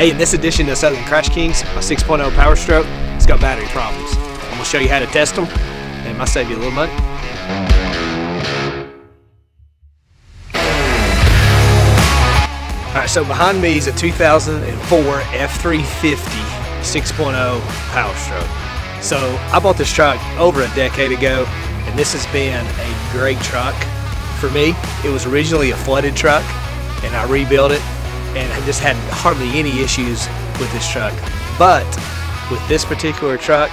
Hey, in this edition of Southern Crash Kings, my 6.0 Powerstroke, it's got battery problems. I'm going to show you how to test them, and it might save you a little money. Alright, so behind me is a 2004 F350 6.0 Powerstroke. So I bought this truck over a decade ago, and this has been a great truck for me. It was originally a flooded truck, and I rebuilt it, and I just had hardly any issues with this truck. But with this particular truck,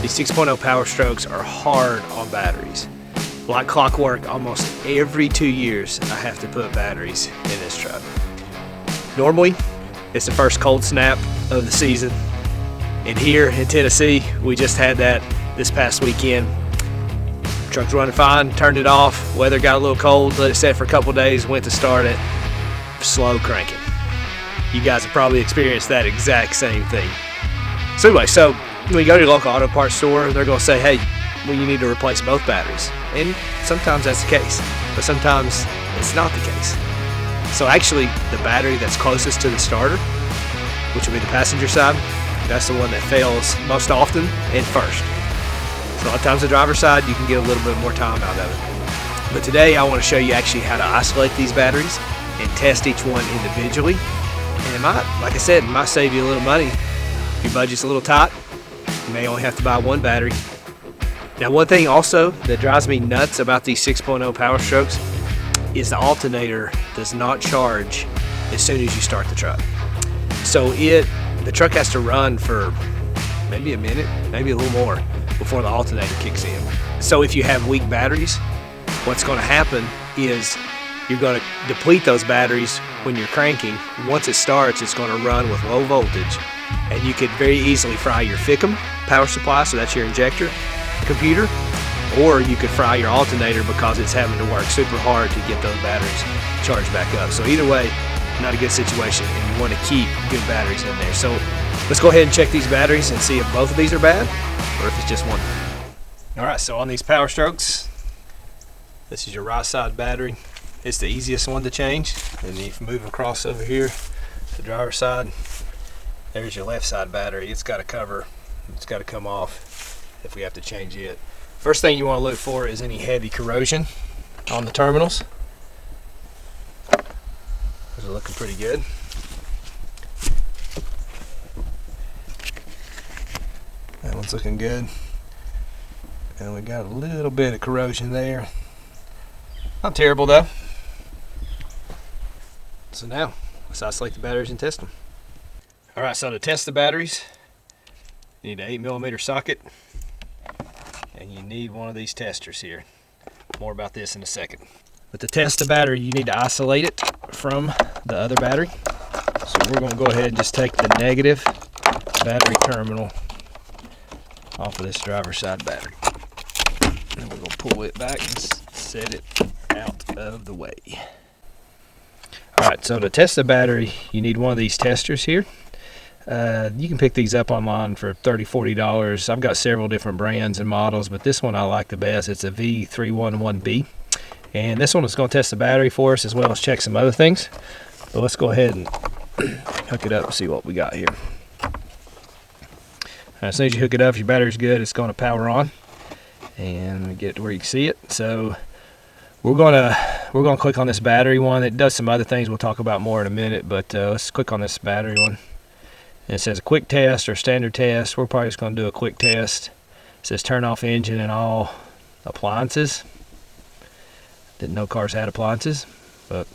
these 6.0 Powerstrokes are hard on batteries. Like clockwork, almost every 2 years I have to put batteries in this truck. Normally, it's the first cold snap of the season, and here in Tennessee, we just had that this past weekend. Truck's running fine, turned it off, weather got a little cold, let it set for a couple days, went to start it, slow cranking. You guys have probably experienced that exact same thing. So anyway, so when you go to your local auto parts store, they're going to say, hey, well, you need to replace both batteries. And sometimes that's the case, but sometimes it's not the case. So actually, the battery that's closest to the starter, which will be the passenger side, that's the one that fails most often and first. So a lot of times the driver's side, you can get a little bit more time out of it. But today I want to show you actually how to isolate these batteries and test each one individually. And it might, like I said, it might save you a little money. If your budget's a little tight, you may only have to buy one battery. Now, one thing also that drives me nuts about these 6.0 Powerstrokes is the alternator does not charge as soon as you start the truck. So the truck has to run for maybe a minute, maybe a little more before the alternator kicks in. So if you have weak batteries, what's going to happen is you're going to deplete those batteries when you're cranking. Once it starts, it's going to run with low voltage, and you could very easily fry your FICM power supply, so that's your injector computer, or you could fry your alternator because it's having to work super hard to get those batteries charged back up. So either way, not a good situation, and you want to keep good batteries in there. So let's go ahead and check these batteries and see if both of these are bad or if it's just one. All right, so on these Powerstrokes, this is your right side battery. It's the easiest one to change. And if you move across over here to the driver's side, there's your left side battery. It's got a cover. It's got to come off if we have to change it. First thing you want to look for is any heavy corrosion on the terminals. Those are looking pretty good. That one's looking good. And we got a little bit of corrosion there. Not terrible though. So now, let's isolate the batteries and test them. Alright, so to test the batteries, you need an 8mm socket, and you need one of these testers here. More about this in a second. But to test the battery, you need to isolate it from the other battery. So we're going to go ahead and just take the negative battery terminal off of this driver's side battery. And we're going to pull it back and set it out of the way. Alright, so to test the battery, you need one of these testers here. You can pick these up online for $30–40. I've got several different brands and models, but this one I like the best. It's a V311B. And this one is going to test the battery for us as well as check some other things. But let's go ahead and hook it up and see what we got here. As soon as you hook it up, if your battery's good, it's going to power on. And we get to where you can see it. So we're gonna click on this battery one. It does some other things we'll talk about more in a minute, but let's click on this battery one. And it says a quick test or standard test. We're probably just going to do a quick test. It says turn off engine and all appliances. Didn't know cars had appliances, but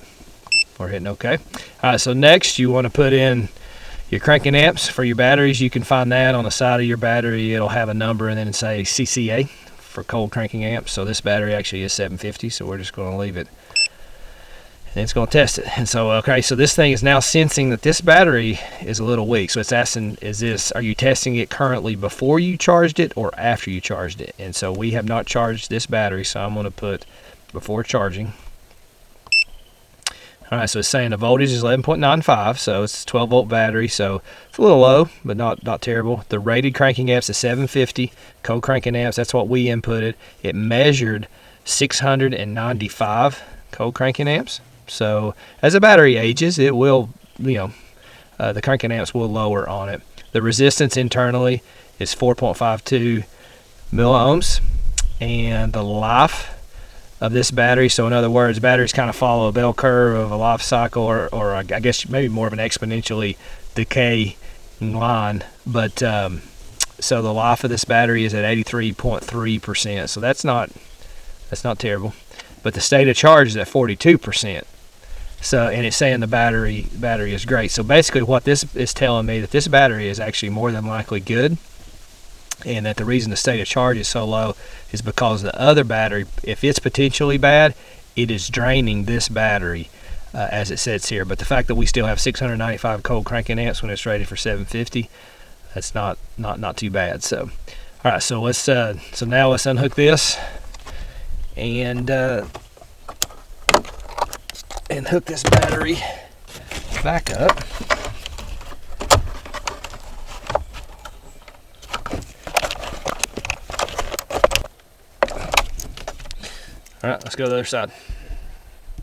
we're hitting OK. Alright, so next you want to put in your cranking amps for your batteries. You can find that on the side of your battery. It'll have a number and then say CCA for cold cranking amps. So this battery actually is 750, so we're just going to leave it. And it's going to test it. And so, okay, so this thing is now sensing that this battery is a little weak. So it's asking, are you testing it currently before you charged it or after you charged it? And so we have not charged this battery, so I'm going to put before charging. All right, so it's saying the voltage is 11.95, so it's a 12-volt battery, so it's a little low, but not terrible. The rated cranking amps is 750. Cold cranking amps, that's what we inputted. It measured 695 cold cranking amps. So as the battery ages, it will, the cranking amps will lower on it. The resistance internally is 4.52 milliohms, and the life of this battery, so in other words, batteries kind of follow a bell curve of a life cycle, or I guess maybe more of an exponentially decay line, but so the life of this battery is at 83.3%, so that's not terrible. But the state of charge is at 42%. So, and it's saying the battery is great. So basically what this is telling me, that this battery is actually more than likely good, and that the reason the state of charge is so low is because the other battery, if it's potentially bad, it is draining this battery as it sits here. But the fact that we still have 695 cold cranking amps when it's rated for 750, that's not too bad. So all right, so let's so now let's unhook this and hook this battery back up. All right, let's go to the other side.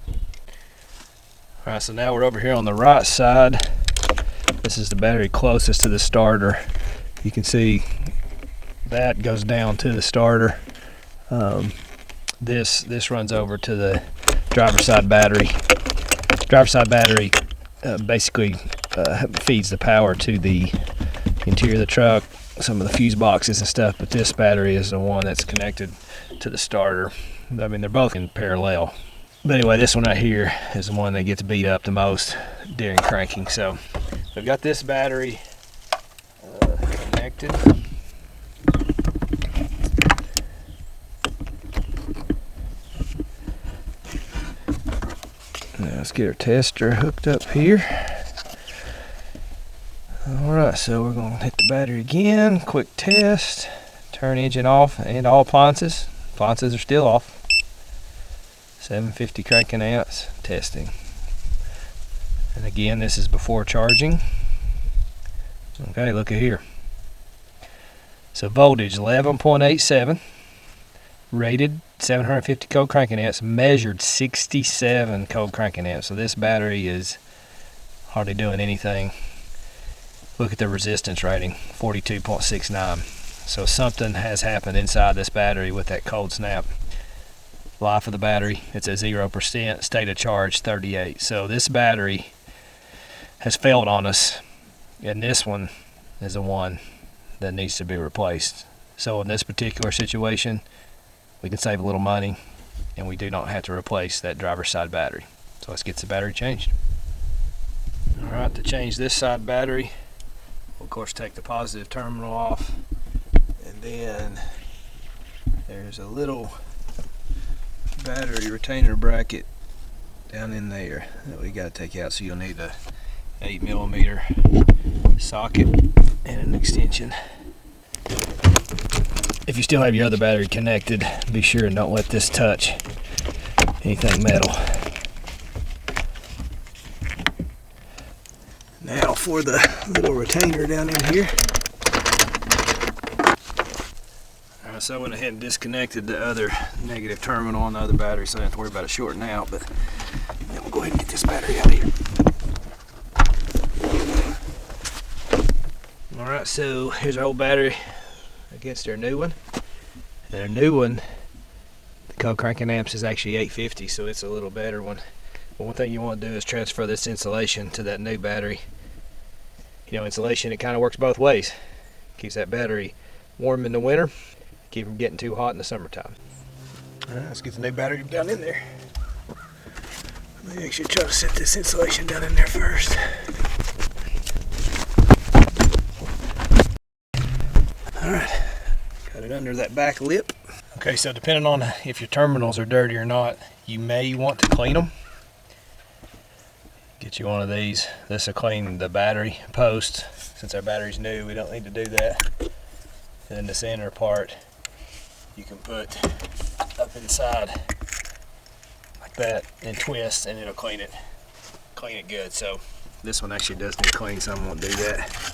All right, so now we're over here on the right side. This is the battery closest to the starter. You can see that goes down to the starter. This runs over to the driver's side battery. Driver's side battery basically feeds the power to the interior of the truck, some of the fuse boxes and stuff, but this battery is the one that's connected to the starter. I mean, they're both in parallel. But anyway, this one right here is the one that gets beat up the most during cranking. So we've got this battery connected. Now let's get our tester hooked up here. Alright, so we're going to hit the battery again. Quick test. Turn engine off and all appliances. Appliances are still off. 750 cranking amps, testing. And again, this is before charging. Okay, look at here. So voltage 11.87, rated 750 cold cranking amps, measured 67 cold cranking amps. So this battery is hardly doing anything. Look at the resistance rating, 42.69. So something has happened inside this battery with that cold snap. Life of the battery, it's at 0%, state of charge 38. So this battery has failed on us, and this one is the one that needs to be replaced. So in this particular situation, we can save a little money, and we do not have to replace that driver's side battery. So let's get the battery changed. All right, to change this side battery, we'll of course take the positive terminal off, and then there's a little battery retainer bracket down in there that we got to take out. So you'll need a 8mm socket and an extension. If you still have your other battery connected, be sure and don't let this touch anything metal. Now for the little retainer down in here. Alright, so I went ahead and disconnected the other negative terminal on the other battery, so I don't have to worry about it shorting out, but then we'll go ahead and get this battery out of here. Alright, so here's our old battery against our new one. And our new one, the cold cranking amps is actually 850, so it's a little better one. But one thing you want to do is transfer this insulation to that new battery. You know, insulation, it kind of works both ways. Keeps that battery warm in the winter, keep from getting too hot in the summertime. Alright, let's get the new battery down in there. Let me actually try to set this insulation down in there first. Alright, got it under that back lip. Okay, so depending on if your terminals are dirty or not, you may want to clean them. Get you one of these. This will clean the battery post. Since our battery's new, we don't need to do that. And then the center part, you can put up inside like that and twist, and it'll clean it good. So this one actually does need clean, so I won't do that.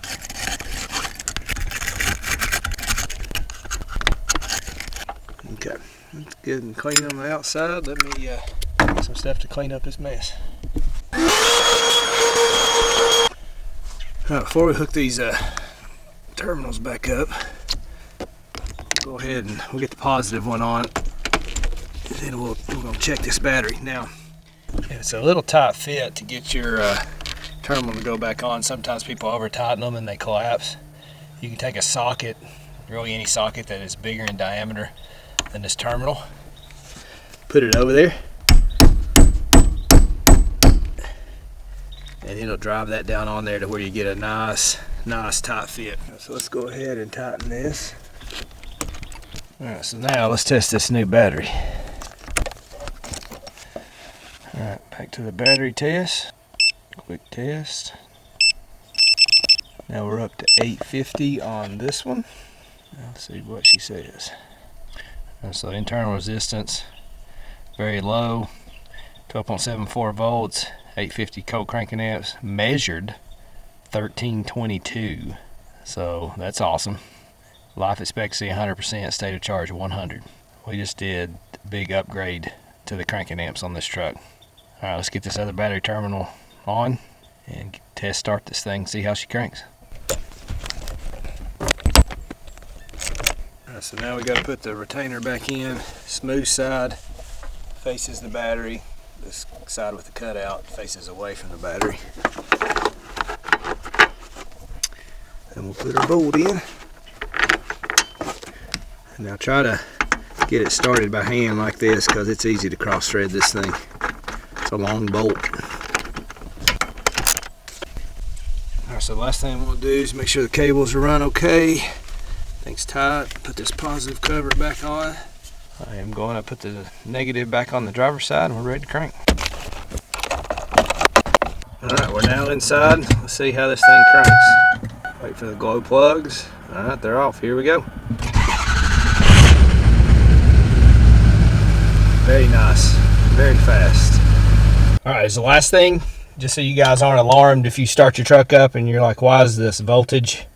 Okay, that's good and clean on the outside. Let me get some stuff to clean up this mess. All right, before we hook these terminals back up, go ahead and we'll get the positive one on, and then we're gonna check this battery. Now, it's a little tight fit to get your terminal to go back on. Sometimes people over tighten them and they collapse. You can take a socket, really any socket that is bigger in diameter than this terminal, put it over there, and it'll drive that down on there to where you get a nice tight fit. So let's go ahead and tighten this. All right, so now let's test this new battery. All right, back to the battery test. Quick test. Now we're up to 850 on this one. Let's see what she says. So internal resistance, very low, 12.74 volts, 850 cold cranking amps, measured 1322. So that's awesome. Life expectancy 100%, state of charge 100. We just did a big upgrade to the cranking amps on this truck. All right, let's get this other battery terminal on and test start this thing, see how she cranks. All right, so now we got to put the retainer back in. Smooth side faces the battery. This side with the cutout faces away from the battery. Then we'll put our bolt in. And now try to get it started by hand like this, because it's easy to cross thread this thing. It's a long bolt. Alright, so the last thing we'll do is make sure the cables are run okay. Things tight. Put this positive cover back on. I am going to put the negative back on the driver's side and we're ready to crank. Alright, we're now inside. Let's see how this thing cranks. Wait for the glow plugs. Alright, they're off. Here we go. Very nice. Very fast. Alright, so the last thing, just so you guys aren't alarmed if you start your truck up and you're like, why is this voltage?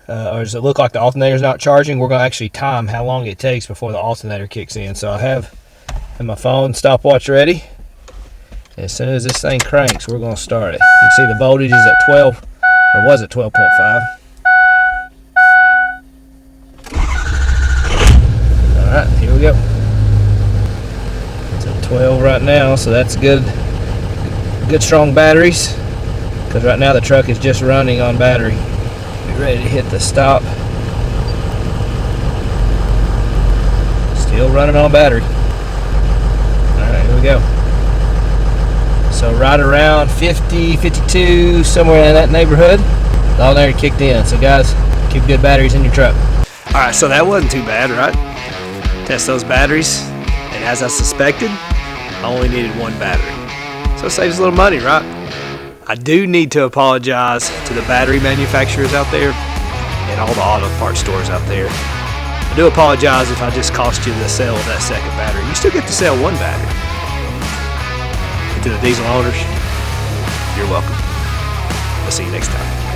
Or does it look like the alternator's not charging? We're going to actually time how long it takes before the alternator kicks in. So I have in my phone stopwatch ready. As soon as this thing cranks, we're going to start it. You can see the voltage is at 12, or was at 12.5. Alright, here we go. It's at 12 right now, so that's good strong batteries. Because right now the truck is just running on battery. Get ready to hit the stop. Still running on battery. Alright, here we go. So right around 50, 52, somewhere in that neighborhood, the alternator kicked in. So guys, keep good batteries in your truck. Alright, so that wasn't too bad, right? Test those batteries, and as I suspected, I only needed one battery. So it saves a little money, right? I do need to apologize to the battery manufacturers out there and all the auto parts stores out there. I do apologize if I just cost you the sale of that second battery. You still get to sell one battery. And to the diesel owners, you're welcome. I'll see you next time.